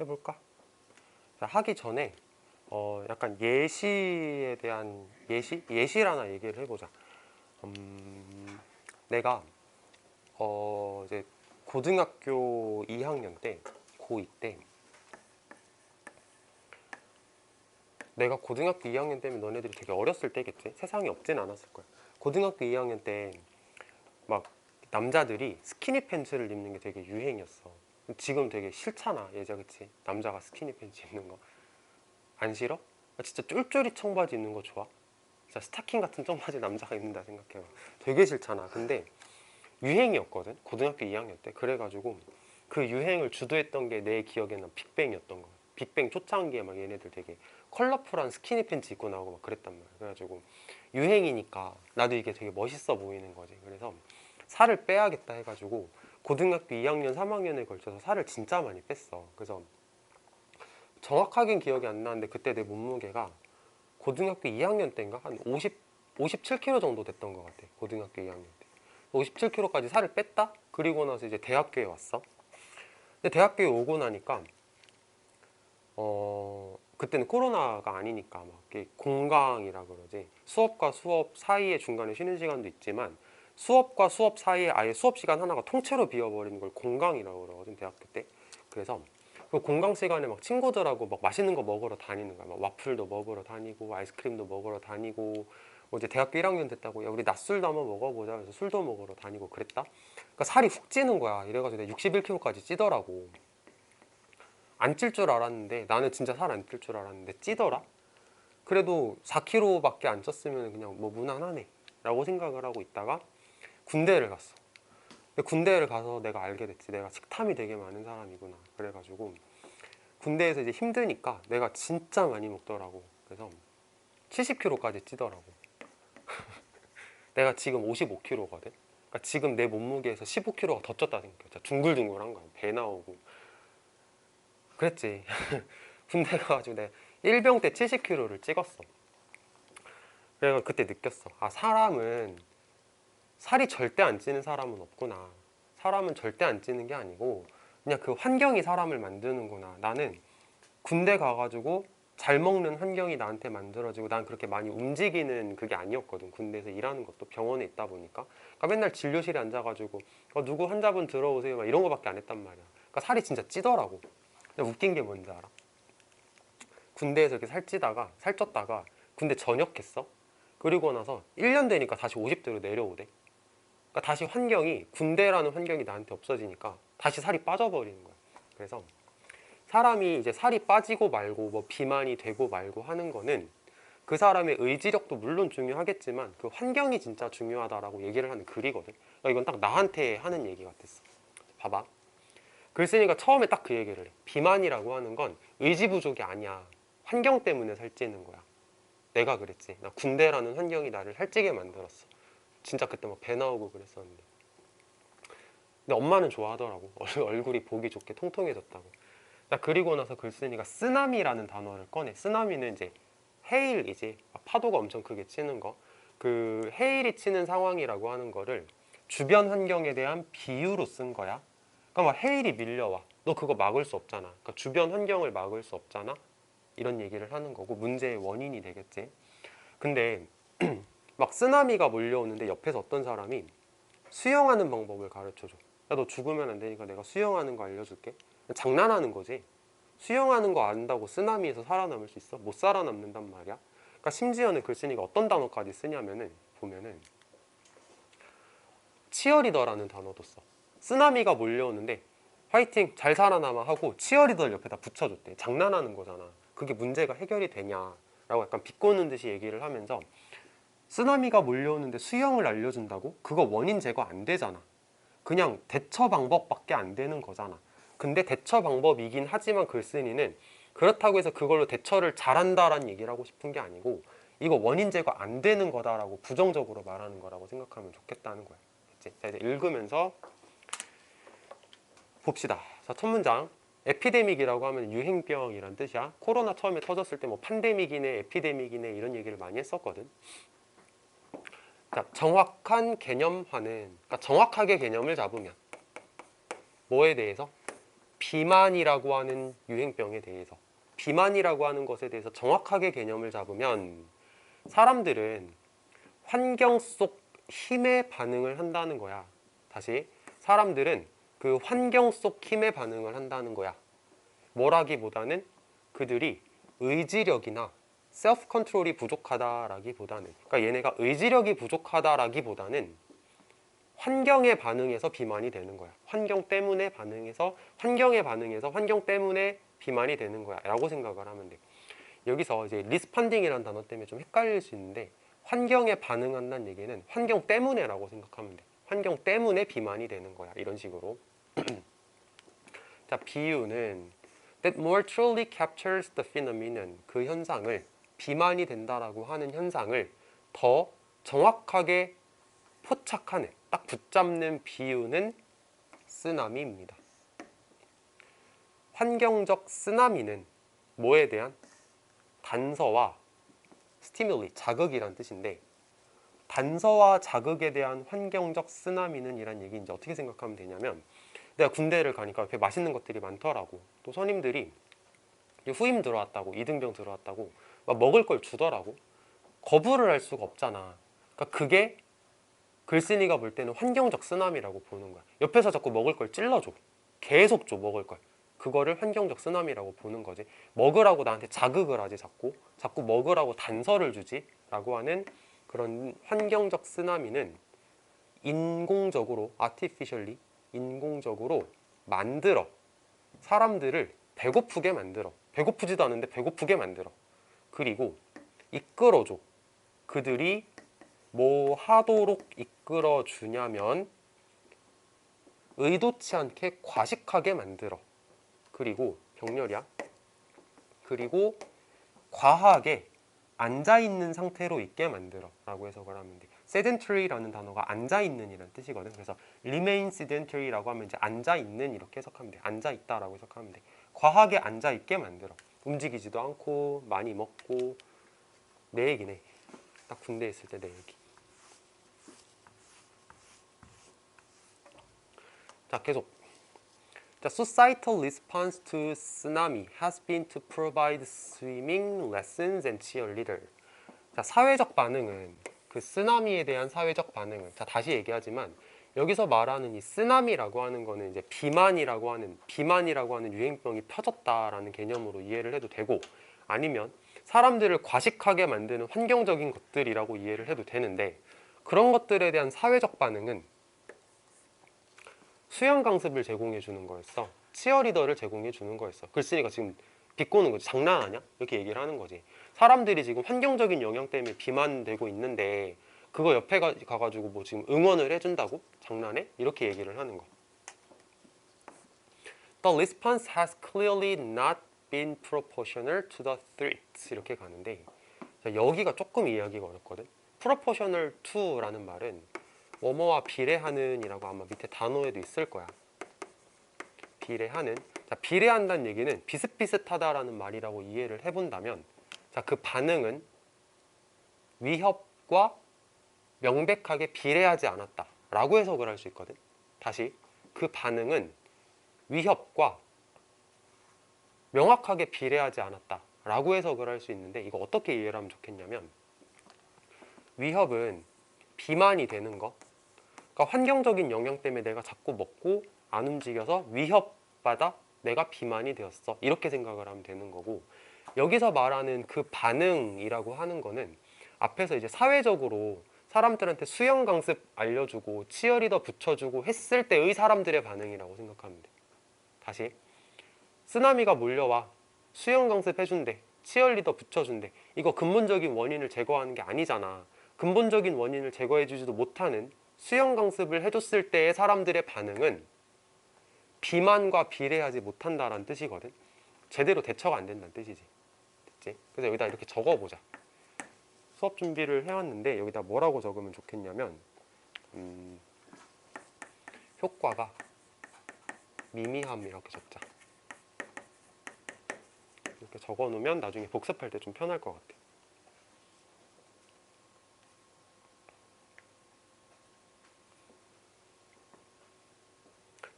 해볼까? 자, 하기 전에 약간 예시에 대한 예시를 하나 얘기를 해보자. 내가 이제 고등학교 2학년 때 고2 때 내가 고등학교 2학년 때면 너네들이 되게 어렸을 때겠지? 세상에 없진 않았을 거야. 고등학교 2학년 때 막 남자들이 스키니 팬츠를 입는 게 되게 유행이었어. 지금 되게 싫잖아, 예전 그치? 남자가 스키니 팬츠 입는 거. 안 싫어? 진짜 쫄쫄이 청바지 입는 거 좋아? 진짜 스타킹 같은 청바지 남자가 입는다 생각해봐. 되게 싫잖아. 근데 유행이었거든, 고등학교 2학년 때. 그래가지고 그 유행을 주도했던 게 내 기억에는 빅뱅이었던 거야. 빅뱅 초창기에 막 얘네들 되게 컬러풀한 스키니 팬츠 입고 나오고 막 그랬단 말이야. 그래가지고 유행이니까 나도 이게 되게 멋있어 보이는 거지. 그래서 살을 빼야겠다 해가지고 고등학교 2학년, 3학년에 걸쳐서 살을 진짜 많이 뺐어. 그래서 정확하게는 기억이 안 나는데 그때 내 몸무게가 고등학교 2학년 때인가 한 57kg 정도 됐던 것 같아. 고등학교 2학년 때 57kg까지 살을 뺐다. 그리고 나서 이제 대학교에 왔어. 근데 대학교에 오고 나니까 그때는 코로나가 아니니까 막 이렇게 공강이라 그러지. 수업과 수업 사이에 중간에 쉬는 시간도 있지만 수업과 수업 사이에 아예 수업 시간 하나가 통째로 비어버리는 걸 공강이라고 그러거든, 대학교 때. 그래서 그 공강 시간에 막 친구들하고 막 맛있는 거 먹으러 다니는 거야. 막 와플도 먹으러 다니고 아이스크림도 먹으러 다니고. 뭐 이제 대학교 1학년 됐다고 야 우리 낮술도 한번 먹어보자. 그래서 술도 먹으러 다니고 그랬다. 그러니까 살이 훅 찌는 거야. 이래가지고 내가 61kg까지 찌더라고. 안 찔 줄 알았는데, 나는 진짜 살 안 찔 줄 알았는데 찌더라. 그래도 4kg밖에 안 쪘으면 그냥 뭐 무난하네 라고 생각을 하고 있다가 군대를 갔어. 근데 군대를 가서 내가 알게 됐지. 내가 식탐이 되게 많은 사람이구나. 그래가지고 군대에서 이제 힘드니까 내가 진짜 많이 먹더라고. 그래서 70kg까지 찌더라고. 내가 지금 55kg거든. 그러니까 지금 내 몸무게에서 15kg가 더 쪘다 생각해. 진짜 둥글둥글한 거야. 배 나오고 그랬지. 군대 가가지고 내가 일병 때 70kg를 찍었어. 그래서 그때 느꼈어. 아, 사람은 살이 절대 안 찌는 사람은 없구나. 사람은 절대 안 찌는 게 아니고 그냥 그 환경이 사람을 만드는구나. 나는 군대 가가지고 잘 먹는 환경이 나한테 만들어지고 난 그렇게 많이 움직이는 그게 아니었거든. 군대에서 일하는 것도 병원에 있다 보니까. 그러니까 맨날 진료실에 앉아가지고 누구 환자분 들어오세요 막 이런 거밖에 안 했단 말이야. 그러니까 살이 진짜 찌더라고. 근데 웃긴 게 뭔지 알아? 군대에서 이렇게 살쪘다가 군대 전역했어. 그리고 나서 1년 되니까 다시 50대로 내려오대. 그러니까 다시 환경이, 군대라는 환경이 나한테 없어지니까 다시 살이 빠져버리는 거야. 그래서 사람이 이제 살이 빠지고 말고 뭐 비만이 되고 말고 하는 거는 그 사람의 의지력도 물론 중요하겠지만 그 환경이 진짜 중요하다라고 얘기를 하는 글이거든. 그러니까 이건 딱 나한테 하는 얘기 같았어. 봐봐. 글 쓰니까 처음에 딱 그 얘기를 해. 비만이라고 하는 건 의지 부족이 아니야. 환경 때문에 살찌는 거야. 내가 그랬지. 나 군대라는 환경이 나를 살찌게 만들었어. 진짜 그때 막 배 나오고 그랬었는데. 근데 엄마는 좋아하더라고. 얼굴이 보기 좋게 통통해졌다고. 나 그리고 나서 글 쓰니까 쓰나미라는 단어를 꺼내. 쓰나미는 이제 해일이지. 파도가 엄청 크게 치는 거. 그 해일이 치는 상황이라고 하는 거를 주변 환경에 대한 비유로 쓴 거야. 그러니까 막 해일이 밀려와. 너 그거 막을 수 없잖아. 그러니까 주변 환경을 막을 수 없잖아. 이런 얘기를 하는 거고 문제의 원인이 되겠지. 근데 막 쓰나미가 몰려오는데 옆에서 어떤 사람이 수영하는 방법을 가르쳐줘. 야, 너 죽으면 안 되니까 내가 수영하는 거 알려줄게. 장난하는 거지. 수영하는 거 안다고 쓰나미에서 살아남을 수 있어? 못 살아남는단 말이야. 그러니까 심지어는 글 쓰니까 어떤 단어까지 쓰냐면은 보면은 치어리더라는 단어도 써. 쓰나미가 몰려오는데 화이팅 잘 살아남아 하고 치어리더를 옆에다 붙여줬대. 장난하는 거잖아. 그게 문제가 해결이 되냐라고 약간 비꼬는 듯이 얘기를 하면서 쓰나미가 몰려오는데 수영을 알려준다고? 그거 원인 제거 안 되잖아. 그냥 대처 방법밖에 안 되는 거잖아. 근데 대처 방법이긴 하지만 글쓴이는 그렇다고 해서 그걸로 대처를 잘한다라는 얘기를 하고 싶은 게 아니고 이거 원인 제거 안 되는 거다라고 부정적으로 말하는 거라고 생각하면 좋겠다는 거야. 그치? 자, 이제 읽으면서 봅시다. 자, 첫 문장. 에피데믹이라고 하면 유행병이란 뜻이야. 코로나 처음에 터졌을 때 뭐 판데믹이네, 에피데믹이네 이런 얘기를 많이 했었거든. 자, 정확한 개념화는, 그러니까 정확하게 개념을 잡으면 뭐에 대해서? 비만이라고 하는 유행병에 대해서, 비만이라고 하는 것에 대해서 정확하게 개념을 잡으면 사람들은 환경 속 힘에 반응을 한다는 거야. 다시, 사람들은 그 환경 속 힘에 반응을 한다는 거야. 뭐라기보다는 그들이 의지력이나 셀프 컨트롤이 부족하다라기보다는, 그러니까 얘네가 의지력이 부족하다라기보다는 환경에 반응해서 비만이 되는 거야. 환경 때문에 반응해서, 환경에 반응해서 환경 때문에 비만이 되는 거야 라고 생각을 하면 돼. 여기서 이제 리스펀딩이라는 단어 때문에 좀 헷갈릴 수 있는데, 환경에 반응한다는 얘기는 환경 때문에 라고 생각하면 돼. 환경 때문에 비만이 되는 거야, 이런 식으로. 자, 비유는 that more truly captures the phenomenon, 그 현상을, 비만이 된다라고 하는 현상을 더 정확하게 포착하는, 딱 붙잡는 비유는 쓰나미입니다. 환경적 쓰나미는 뭐에 대한? 단서와 스티뮬리, 자극이란 뜻인데, 단서와 자극에 대한 환경적 쓰나미는 이란 얘기 이제 어떻게 생각하면 되냐면, 내가 군대를 가니까 옆에 맛있는 것들이 많더라고. 또 선임들이 후임 들어왔다고, 이등병 들어왔다고 막 먹을 걸 주더라고. 거부를 할 수가 없잖아. 그러니까 그게 글쓴이가 볼 때는 환경적 쓰나미라고 보는 거야. 옆에서 자꾸 먹을 걸 찔러줘. 계속 줘, 먹을 걸. 그거를 환경적 쓰나미라고 보는 거지. 먹으라고 나한테 자극을 하지, 자꾸 먹으라고 단서를 주지 라고 하는 그런 환경적 쓰나미는 인공적으로, artificially, 인공적으로 만들어 사람들을 배고프게 만들어. 배고프지도 않은데 배고프게 만들어. 그리고 이끌어줘. 그들이 뭐 하도록 이끌어 주냐면 의도치 않게 과식하게 만들어. 그리고 병렬이야. 그리고 과하게 앉아있는 상태로 있게 만들어 라고 해석을 하면 돼. sedentary라는 단어가 앉아있는 이란 뜻이거든. 그래서 remain sedentary라고 하면 이제 앉아있는 이렇게 해석하면 돼. 앉아있다라고 해석하면 돼. 과하게 앉아있게 만들어. 움직이지도 않고 많이 먹고. 내 얘기네. 딱 군대에 있을 때 내 얘기. 자, 계속. 자, societal response to tsunami has been to provide swimming lessons and cheerleader. 자, 사회적 반응은, 그 쓰나미에 대한 사회적 반응은, 자, 다시 얘기하지만 여기서 말하는 이 쓰나미라고 하는 거는 이제 비만이라고 하는 유행병이 퍼졌다라는 개념으로 이해를 해도 되고, 아니면 사람들을 과식하게 만드는 환경적인 것들이라고 이해를 해도 되는데, 그런 것들에 대한 사회적 반응은 수영 강습을 제공해 주는 거였어. 치어리더를 제공해 주는 거였어. 글쓴이가 지금 비꼬는 거지. 장난하냐? 이렇게 얘기를 하는 거지. 사람들이 지금 환경적인 영향 때문에 비만되고 있는데 그거 옆에 가가지고 뭐 지금 응원을 해준다고? 장난해? 이렇게 얘기를 하는 거. The response has clearly not been proportional to the threat. 이렇게 가는데, 자, 여기가 조금 이해하기가 어렵거든. proportional to라는 말은 뭐뭐와 비례하는 이라고 아마 밑에 단어에도 있을 거야. 비례하는. 자, 비례한다는 얘기는 비슷비슷하다라는 말이라고 이해를 해본다면, 자, 그 반응은 위협과 명백하게 비례하지 않았다 라고 해석을 할 수 있거든. 다시, 그 반응은 위협과 명확하게 비례하지 않았다 라고 해석을 할 수 있는데, 이거 어떻게 이해를 하면 좋겠냐면, 위협은 비만이 되는 거, 그러니까 환경적인 영향 때문에 내가 자꾸 먹고 안 움직여서 위협받아 내가 비만이 되었어, 이렇게 생각을 하면 되는 거고, 여기서 말하는 그 반응이라고 하는 거는 앞에서 이제 사회적으로 사람들한테 수영 강습 알려주고 치어리더 붙여주고 했을 때의 사람들의 반응이라고 생각하면 돼. 다시, 쓰나미가 몰려와 수영 강습 해준대, 치어리더 붙여준대. 이거 근본적인 원인을 제거하는 게 아니잖아. 근본적인 원인을 제거해주지도 못하는 수영 강습을 해줬을 때의 사람들의 반응은 비만과 비례하지 못한다라는 뜻이거든. 제대로 대처가 안 된다는 뜻이지. 됐지? 그래서 여기다 이렇게 적어보자. 수업 준비를 해왔는데 여기다 뭐라고 적으면 좋겠냐면, 효과가 미미함 이렇게 적자. 이렇게 적어놓으면 나중에 복습할 때 좀 편할 것 같아.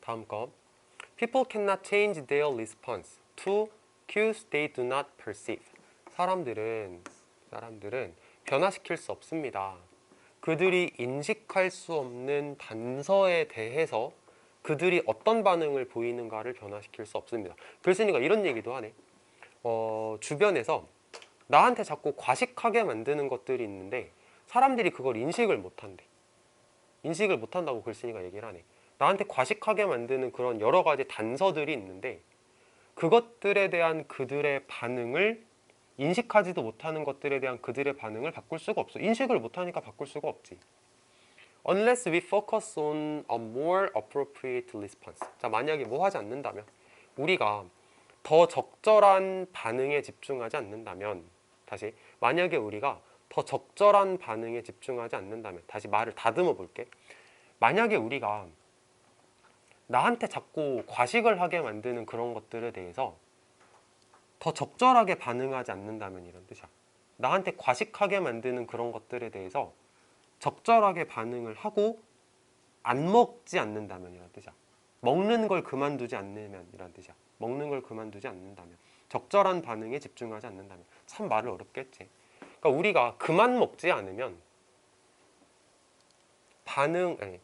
다음 거. People cannot change their response to cues they do not perceive. 사람들은 변화시킬 수 없습니다. 그들이 인식할 수 없는 단서에 대해서 그들이 어떤 반응을 보이는가를 변화시킬 수 없습니다. 글쓴이가 이런 얘기도 하네. 주변에서 나한테 자꾸 과식하게 만드는 것들이 있는데 사람들이 그걸 인식을 못한대. 인식을 못한다고 글쓴이가 얘기를 하네. 나한테 과식하게 만드는 그런 여러 가지 단서들이 있는데 그것들에 대한 그들의 반응을 인식하지도 못하는 것들에 대한 그들의 반응을 바꿀 수가 없어. 인식을 못하니까 바꿀 수가 없지. Unless we focus on a more appropriate response. 자, 만약에 뭐 하지 않는다면, 우리가 더 적절한 반응에 집중하지 않는다면, 다시 만약에 우리가 더 적절한 반응에 집중하지 않는다면, 다시 말을 다듬어 볼게. 만약에 우리가 나한테 자꾸 과식을 하게 만드는 그런 것들에 대해서 더 적절하게 반응하지 않는다면 이런 뜻이야. 나한테 과식하게 만드는 그런 것들에 대해서 적절하게 반응을 하고 안 먹지 않는다면 이런 뜻이야. 먹는 걸 그만두지 않으면 이런 뜻이야. 먹는 걸 그만두지 않는다면, 적절한 반응에 집중하지 않는다면. 참 말을 어렵게 했지. 그러니까 우리가 그만 먹지 않으면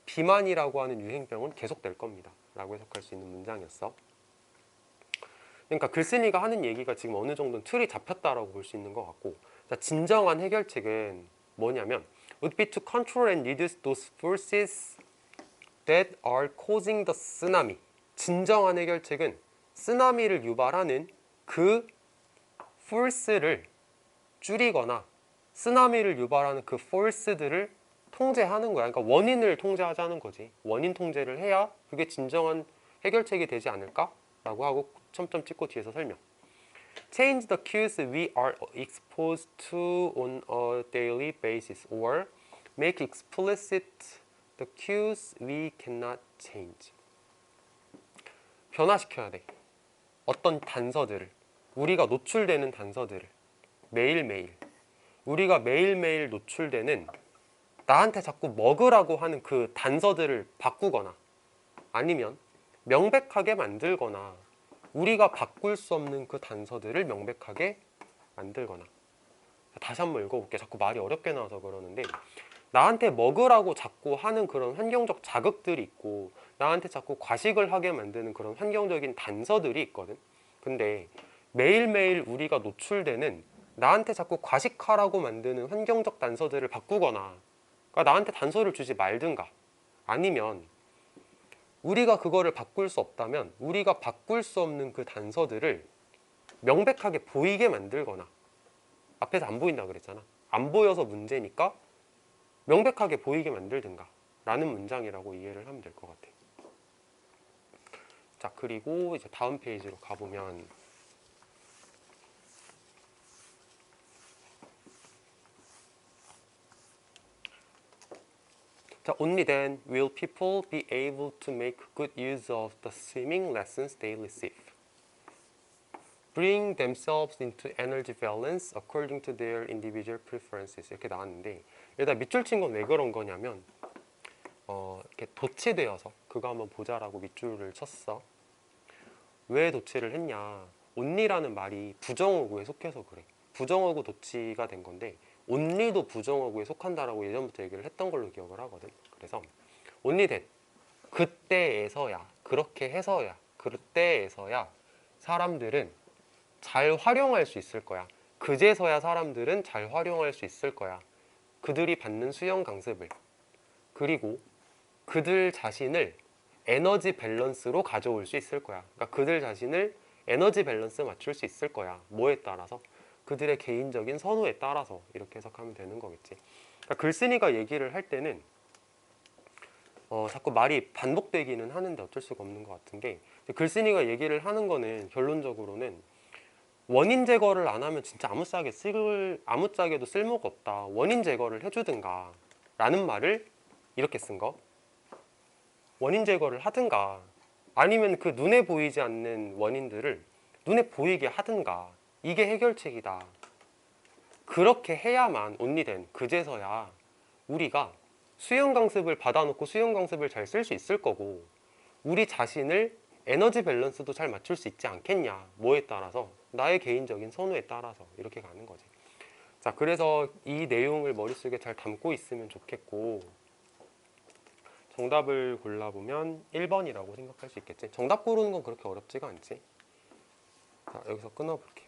비만이라고 하는 유행병은 계속될 겁니다 라고 해석할 수 있는 문장이었어. 그러니까 글쓴이가 하는 얘기가 지금 어느 정도는 틀이 잡혔다라고 볼 수 있는 것 같고, 자, 진정한 해결책은 뭐냐면 would be to control and reduce those forces that are causing the tsunami. 진정한 해결책은 쓰나미를 유발하는 그 force를 줄이거나 쓰나미를 유발하는 그 force들을 통제하는 거야. 그러니까 원인을 통제하자는 거지. 원인 통제를 해야 그게 진정한 해결책이 되지 않을까? 라고 하고 점점 찍고 뒤에서 설명. Change the cues we are exposed to on a daily basis or make explicit the cues we cannot change. 변화시켜야 돼. 어떤 단서들을, 우리가 노출되는 단서들을 매일매일, 우리가 매일매일 노출되는 나한테 자꾸 먹으라고 하는 그 단서들을 바꾸거나 아니면 명백하게 만들거나 우리가 바꿀 수 없는 그 단서들을 명백하게 만들거나. 다시 한번 읽어볼게. 자꾸 말이 어렵게 나와서 그러는데, 나한테 먹으라고 자꾸 하는 그런 환경적 자극들이 있고 나한테 자꾸 과식을 하게 만드는 그런 환경적인 단서들이 있거든. 근데 매일매일 우리가 노출되는 나한테 자꾸 과식하라고 만드는 환경적 단서들을 바꾸거나, 그러니까 나한테 단서를 주지 말든가, 아니면 우리가 그거를 바꿀 수 없다면 우리가 바꿀 수 없는 그 단서들을 명백하게 보이게 만들거나. 앞에서 안 보인다 그랬잖아. 안 보여서 문제니까 명백하게 보이게 만들든가 라는 문장이라고 이해를 하면 될 것 같아. 자, 그리고 이제 다음 페이지로 가보면 자, only then will people be able to make good use of the swimming lessons they receive. Bring themselves into energy balance according to their individual preferences. 이렇게 나왔는데, 여기다 밑줄 친 건 왜 그런 거냐면 이렇게 도치되어서, 그거 한번 보자라고 밑줄을 쳤어. 왜 도치를 했냐? only라는 말이 부정어구에 속해서 그래. 부정어구 도치가 된 건데 only도 부정어구에 속한다라고 예전부터 얘기를 했던 걸로 기억을 하거든. 그래서 only then, 그때에서야, 그렇게 해서야, 그때에서야 사람들은 잘 활용할 수 있을 거야. 그제서야 사람들은 잘 활용할 수 있을 거야. 그들이 받는 수영 강습을. 그리고 그들 자신을 에너지 밸런스로 가져올 수 있을 거야. 그러니까 그들 자신을 에너지 밸런스 맞출 수 있을 거야. 뭐에 따라서? 그들의 개인적인 선호에 따라서. 이렇게 해석하면 되는 거겠지. 그러니까 글쓴이가 얘기를 할 때는 자꾸 말이 반복되기는 하는데 어쩔 수가 없는 것 같은 게, 글쓴이가 얘기를 하는 거는 결론적으로는 원인 제거를 안 하면 진짜 아무짝에도 쓸모가 없다. 원인 제거를 해주든가 라는 말을 이렇게 쓴 거. 원인 제거를 하든가, 아니면 그 눈에 보이지 않는 원인들을 눈에 보이게 하든가. 이게 해결책이다. 그렇게 해야만 only then, 그제서야 우리가 수영 강습을 받아놓고 수영 강습을 잘 쓸 수 있을 거고, 우리 자신을 에너지 밸런스도 잘 맞출 수 있지 않겠냐. 뭐에 따라서? 나의 개인적인 선호에 따라서 이렇게 가는 거지. 자, 그래서 이 내용을 머릿속에 잘 담고 있으면 좋겠고, 정답을 골라보면 1번이라고 생각할 수 있겠지. 정답 고르는 건 그렇게 어렵지가 않지. 자, 여기서 끊어볼게.